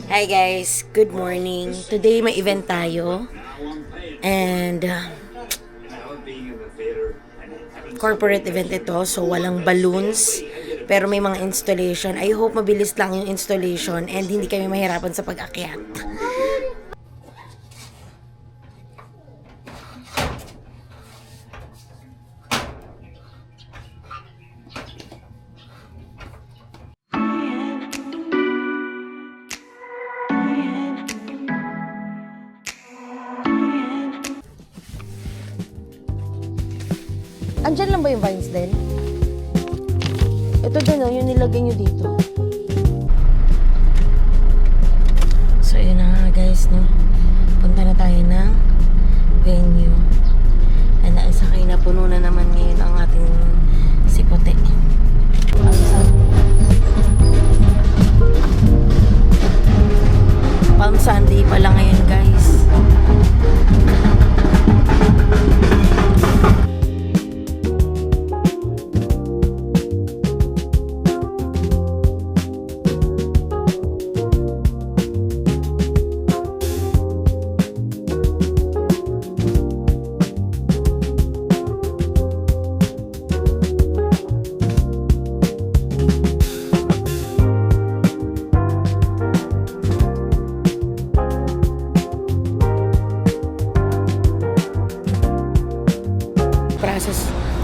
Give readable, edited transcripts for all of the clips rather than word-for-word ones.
Hi guys, good morning. Today may event tayo and corporate event ito, so walang balloons pero may mga installation. I hope mabilis lang yung installation and hindi kami mahirapan sa pag-akyat. Andyan lang ba yung vines din? Ito din, yung nilagay nyo dito. So, yun na nga guys, no? Punta na tayo ng venue. And naisakay na, puno na naman ngayon ang ating sipote. Palm Sunday pala ngayon guys.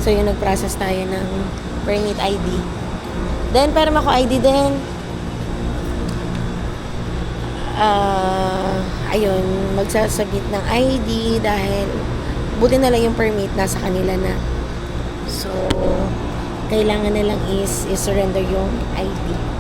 So yun, nag-process tayo ng permit ID. Then, pero ako ID din. Ayun, magsasabit ng ID dahil buti na lang yung permit nasa kanila na. So, kailangan na lang is-surrender yung ID.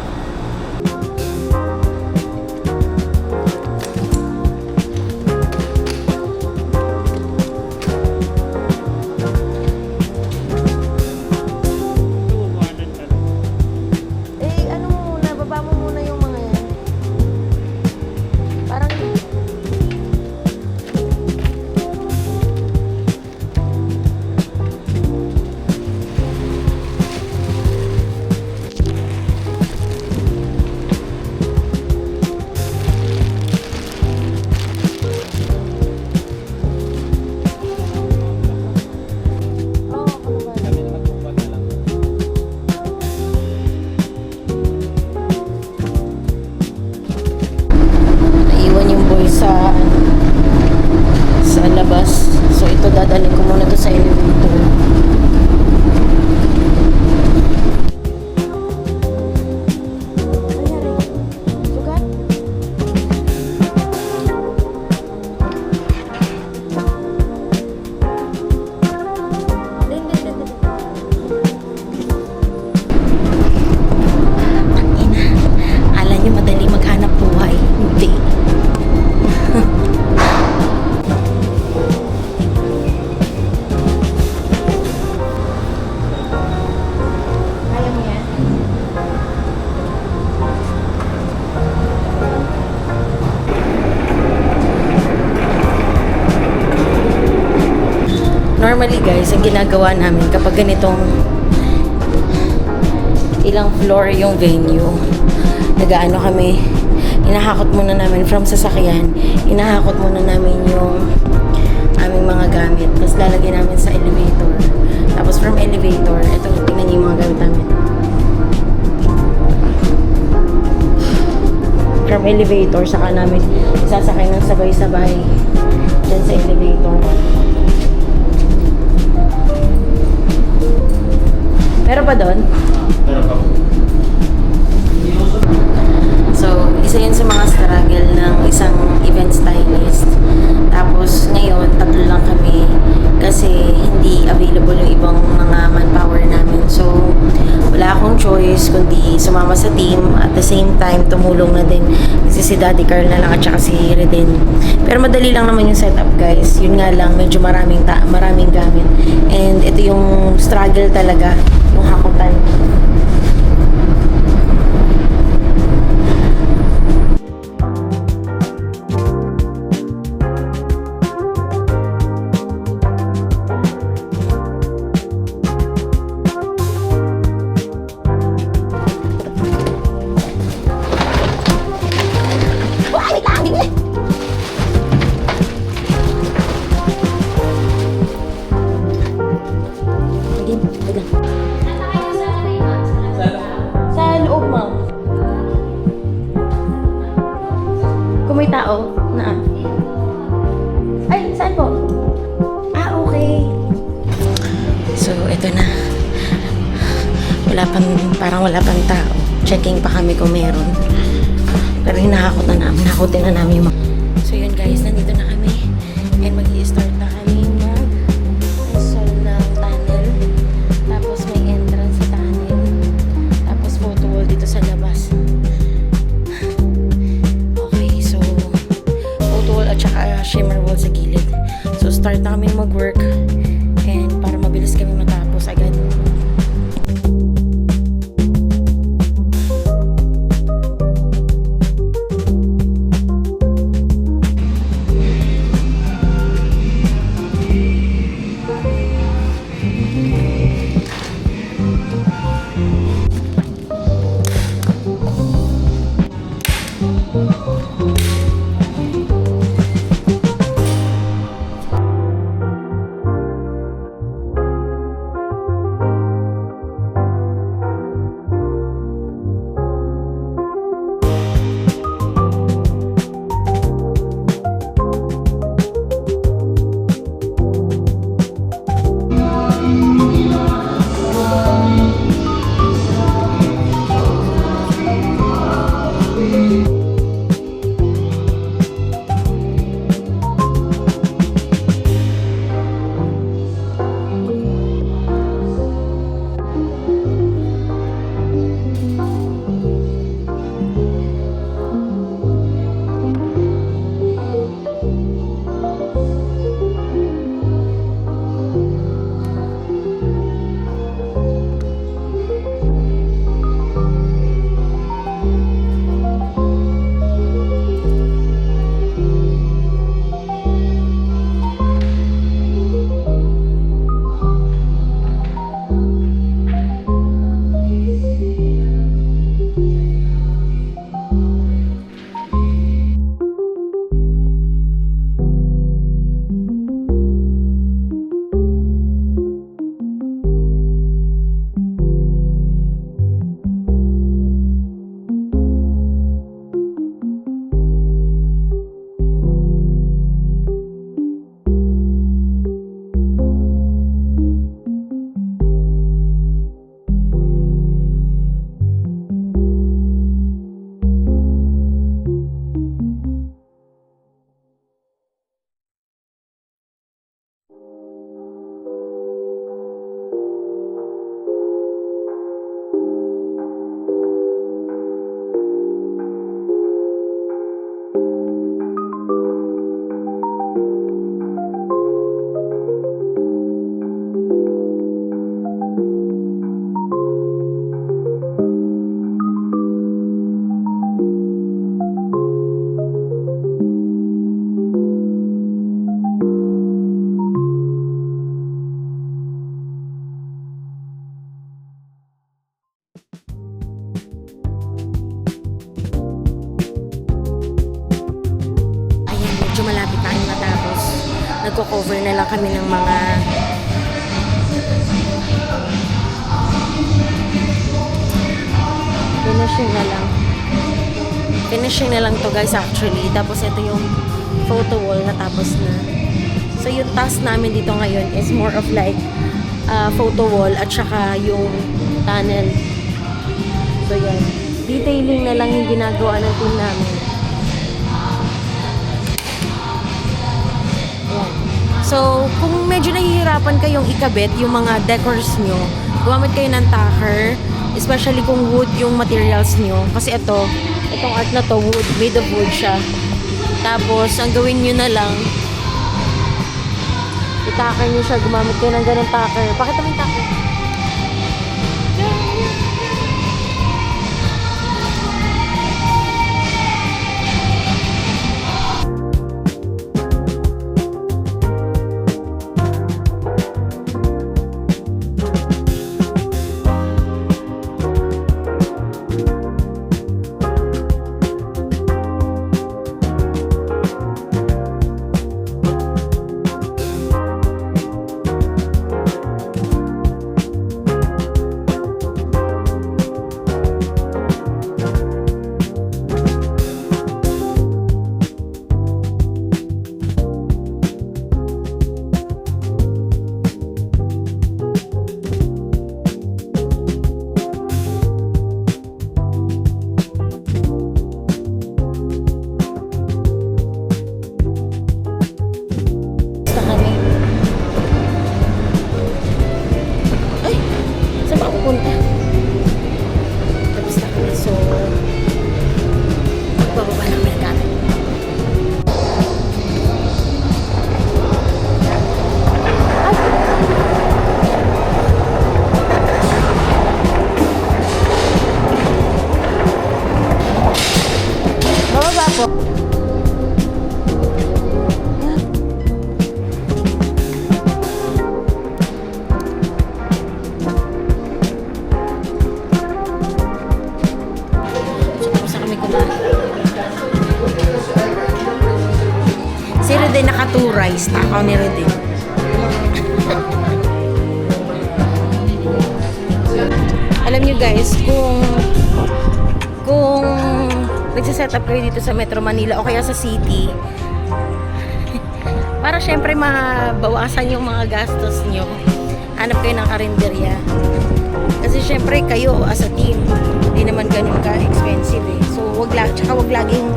Sa labas. So ito dadalhin ko muna to sa elevator. Alam niyo madali maghanap buhay. Hindi. Normally guys, ang ginagawa namin kapag ganitong ilang floor yung venue, nagaano kami, inahakot muna namin from sasakyan, inahakot muna namin yung aming mga gamit, tapos lalagyan namin sa elevator, tapos from elevator, ito, tingnan niyo yung mga gamit namin. From elevator, saka namin isasakay ng sabay-sabay dyan sa elevator. Meron pa doon? Meron pa. So, isa yun sa mga struggle ng isang event stylist. Tapos, ngayon, tatlo lang kami kasi hindi available yung ibang mga manpower namin. So, wala akong choice kundi sumama sa team. At the same time, tumulong na din si Daddy Carl na lang at saka si Reden. Pero madali lang naman yung setup guys. Yun nga lang, medyo maraming gamit. And ito yung struggle talaga, yung hakutan. may tao na. Ay, saan po? Ah, okay. So, ito na. Parang wala pang tao. Checking pa kami kung meron. Pero nahakotin na namin yung mga. So yun guys, nandito na kami. And mag-i-start na kami mag-install ng tunnel. Tapos may entrance sa tunnel. Tapos photo wall dito sa labas. Okay, so photo wall at saka shimmer wall sa gilid. So start na kami mag-work. And para mabilis kami matapos agad. Nagko-cover na lang kami ng mga finishing na lang to guys actually. Tapos ito yung photo wall na tapos na. So yung task namin dito ngayon is more of like photo wall at saka yung tunnel. So yan, detailing na lang yung ginagawa ng team namin. Yan. So kung medyo nahihirapan kayong ikabit yung mga decors nyo, gumamit kayo ng tacker, especially kung wood yung materials nyo. Kasi itong art na to, wood, made of wood siya. Tapos ang gawin nyo na lang, i-tacker nyo siya, gumamit kayo ng ganun tacker. Pakita mo yung tacker. po. So, tapos na kami kumain. Si Rede naka 2 rice. Takaw ni Rede. Alam nyo guys, kung nagsiset up kayo dito sa Metro Manila o kaya sa city, para syempre mabawasan yung mga gastos nyo, hanap kayo ng karinderya. Kasi syempre kayo as a team, hindi naman ganun ka-expensive eh. So wag laging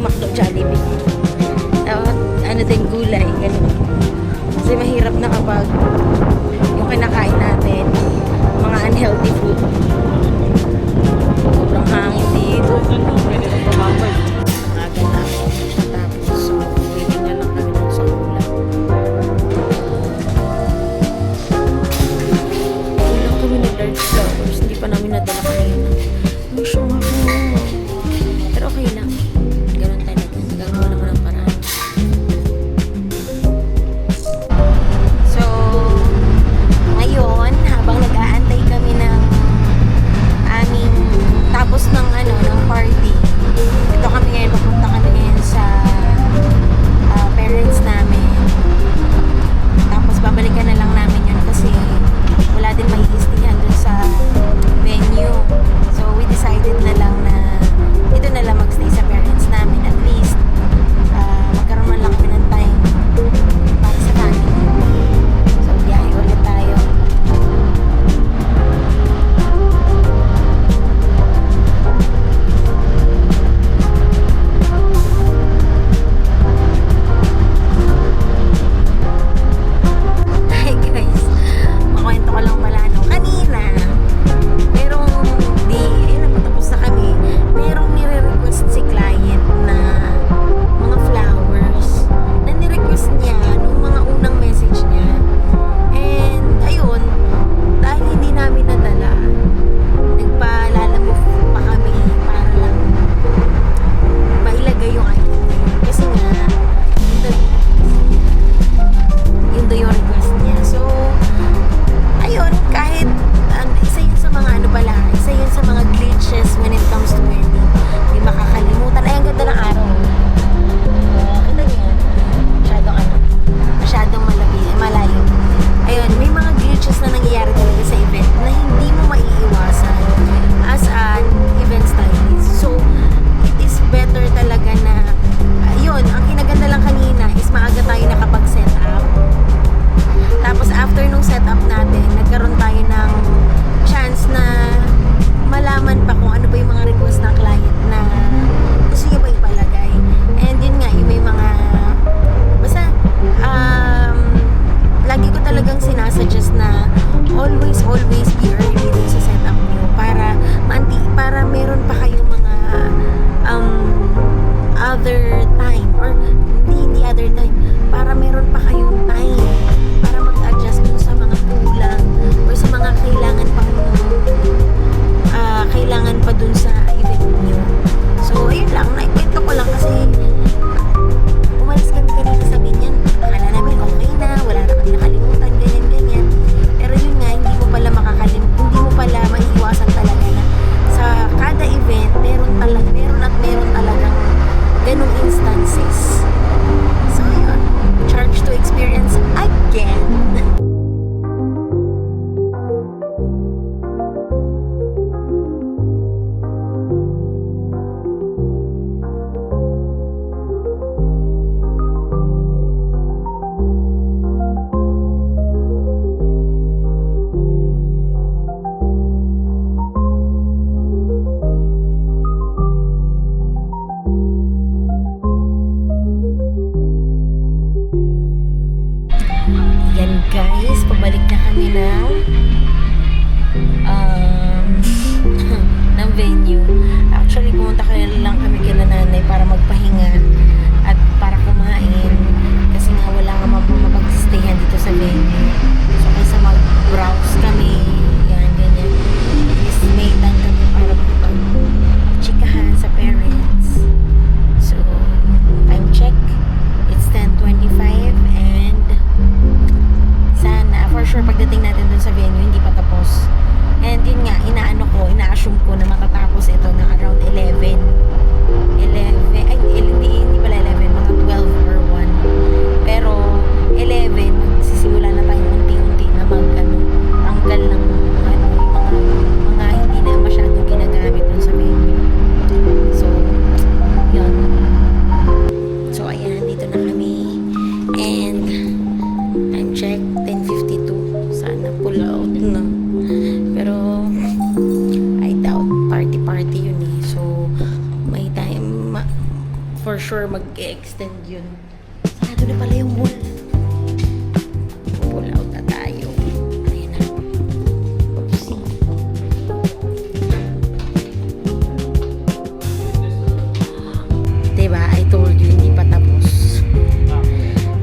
McDo, Jollibee. Ano din gulay, ganun. Kasi mahirap na kapag yung kinakain natin, mga unhealthy food. Sobrang hangin dito. Aga na ako matapos. So, waiting na lang kami dun sa ulam. Ulam kami na large flowers. Hindi pa namin nadala kanina. Ang sure ako. Pero okay lang. Ganun talaga. Nagagawa naman ang paraan. So, ngayon, habang nag-aantay kami ng aming tapos ng party, ito kami ngayon, papunta kami ngayon sa parents namin. Tapos babalikan na lang namin yun kasi wala din maiistihan dun sa venue. So we decided na lang na dito na lang magstay sa parents namin. At least magkaroon man lang kami ng time para sa family. So biyahe ulit tayo. Hi guys, makwento ko lang pala kanina merong ayun na, patapos na kami, merong nire-request si client na mga flowers na nirequest niya nung mga unang message niya. And ayun, dahil hindi namin nadala, nagpalalamove pa kami para lang mailagay yung item na yun. Kasi nga yun daw yung request niya. So ayun, kahit isa yun sa mga isa yun sa mga glitches when it comes to wedding. Hindi makakalimutan. Ay, ang ganda ng araw. Kita niyo yan? Masyadong malayo. Ayun, may mga glitches na nangyayari talaga sa event na hindi mo maiiwasan as an event stylist. So, it is better talaga na yun, ang kinaganda lang kanina is maaga tayo nakapag-set up. Tapos after nung setup natin, nagkaroon tayo ng chance na malaman pa kung ano ba yung mga request ng client na gusto niya pa ipalagay. And yun nga, yung may mga basta lagi ko talagang sinasuggest na always be early dun sa setup niyo para meron pa kayong mga other time or hindi other time, para meron pa kayong time para mag-adjust dun sa mga kulang or sa mga kailangan pa dun sa event niyo. So ayun lang, naikwento ko lang kasi umalis kami kanina sa Binyan. Akala namin okay na, wala na kami nakalimutan, ganyan. Pero yun nga, hindi mo pala maiiwasan talaga na sa kada event meron talagang ganung instances. So yun, charge to experience again. for sure mag-extend yun. Sarado na pala yung mall. Pull out na tayo. Ayan na. Oopsie. Diba? I told you, hindi pa tapos.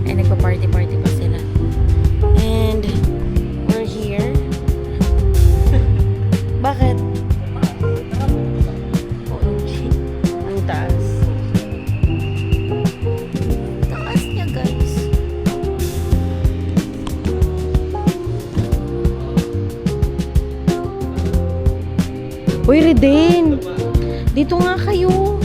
Eh, nagpa-party-party pa sila. And, we're here. Bakit? OMG. Ang taas. Taas niya, guys. Uy, Reden! Dito nga kayo.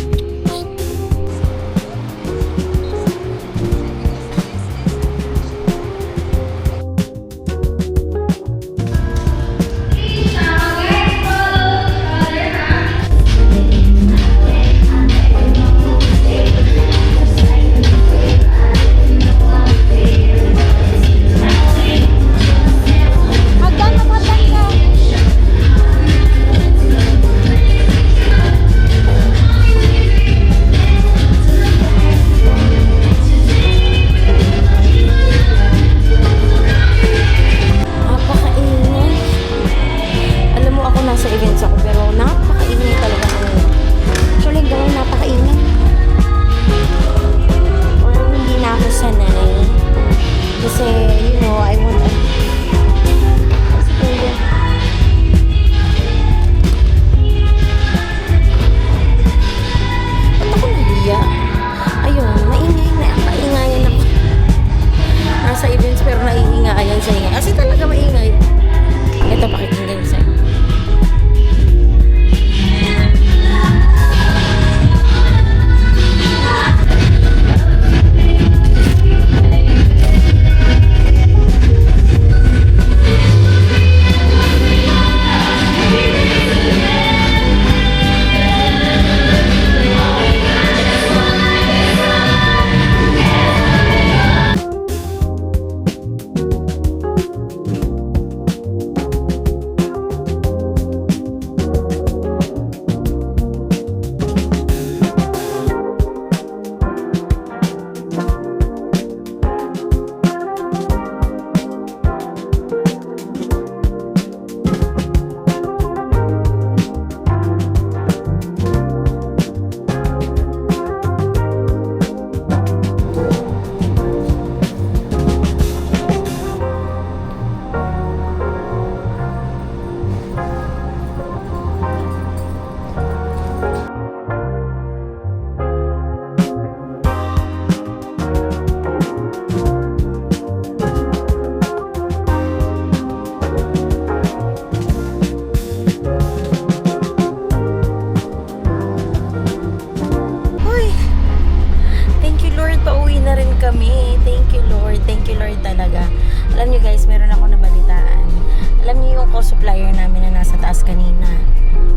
Supplier namin na nasa taas kanina,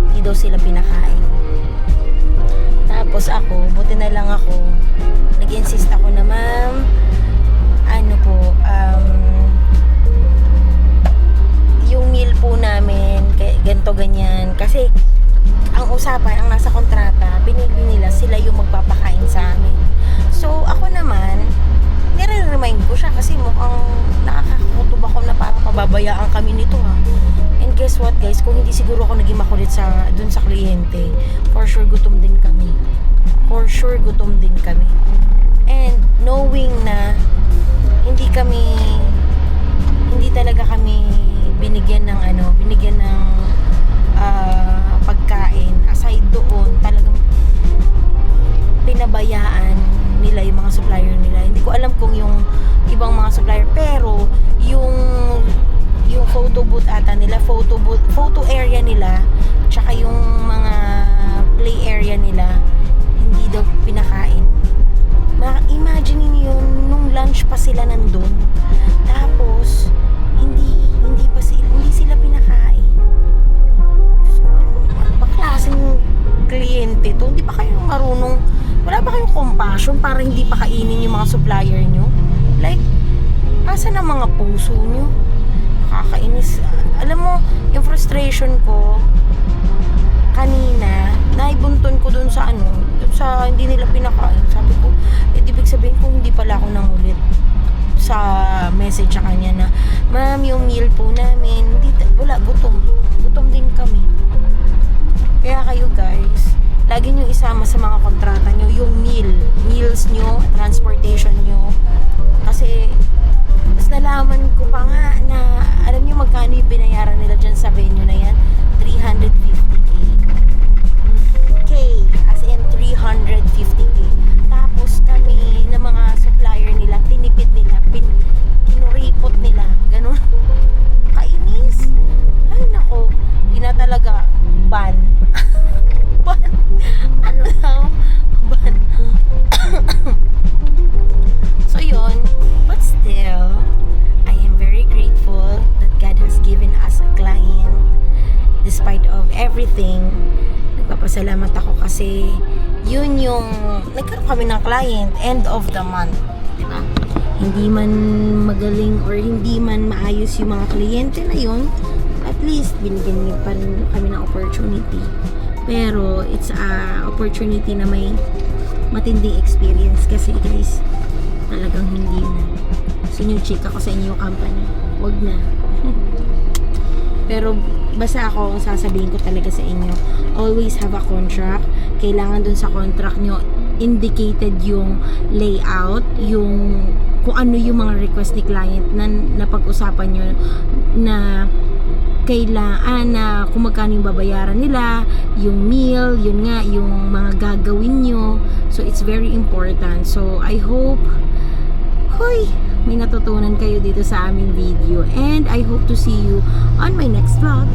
hindi daw sila pinakain. Tapos ako, buti na lang ako, nag-insist ako na, ma'am, ano po, yung meal po namin ganto ganyan, kasi ang usapan, ang nasa kontrata, pinili nila sila yung magpapakain sa amin. So ako naman, nire-remind ko siya kasi mukhang nakakakutob ako na parang pababayaan kami nito, ha. And guess what, guys, kung hindi siguro ako naging makulit dun sa kliyente, for sure gutom din kami. For sure gutom din kami. And knowing na hindi talaga kami binigyan ng pagkain. Aside doon, talagang pinabayaan nila yung mga supplier nila. Hindi ko alam kung yung ibang mga supplier, pero yung photo booth ata nila, photo area nila, tsaka yung mga play area nila, hindi daw pinakain. Imagine niyo yun, nung lunch pa sila nandun, tapos hindi sila pinakain. Ano ba klaseng kliyente to? Hindi pa kayo marunong, wala ba kayong compassion para hindi pa kainin yung mga supplier nyo? Like, asa na mga puso nyo? Nakakainis. Alam mo, yung frustration ko kanina, naibunton ko dun sa dun sa hindi nila pinakain. Sabi ko, ibig sabihin ko hindi pala ako nangulit sa message sa kanya na, ma'am, yung meal po namin, wala, gutom din kami. Kaya kayo guys, lagi nyo isama sa mga kontrata nyo yung meals nyo, transportation nyo. Kasi mas nalaman ko pa nga na, alam nyo magkano yung binayaran nila dyan sa venue na yan? 350k. As in 350k. Tapos kami na mga supplier nila, tinipid nila, kinuripot nila, ganun. Kainis. Ay nako, talaga ban. Ban. Ano lang? Ban. So yun, but still, I am very grateful that God has given us a client despite of everything. Nagpapasalamat ako kasi yun yung nagkaroon kami ng client end of the month, di ba? Hindi man magaling or hindi man maayos yung mga kliyente na yun, at least binigyan niyo pa rin kami ng opportunity. Pero it's a opportunity na may matinding experience kasi guys, talagang hindi na. Sinuchika ko sa inyo yung company, wag na. Pero basta ako, sasabihin ko talaga sa inyo, always have a contract. Kailangan dun sa contract nyo indicated yung layout, yung kung ano yung mga request ni client na napag-usapan nyo, na kailangan na kung magkano yung babayaran nila, yung meal, yun nga, yung mga gagawin nyo. So it's very important. So I hope may natutunan kayo dito sa aming video, and I hope to see you on my next vlog.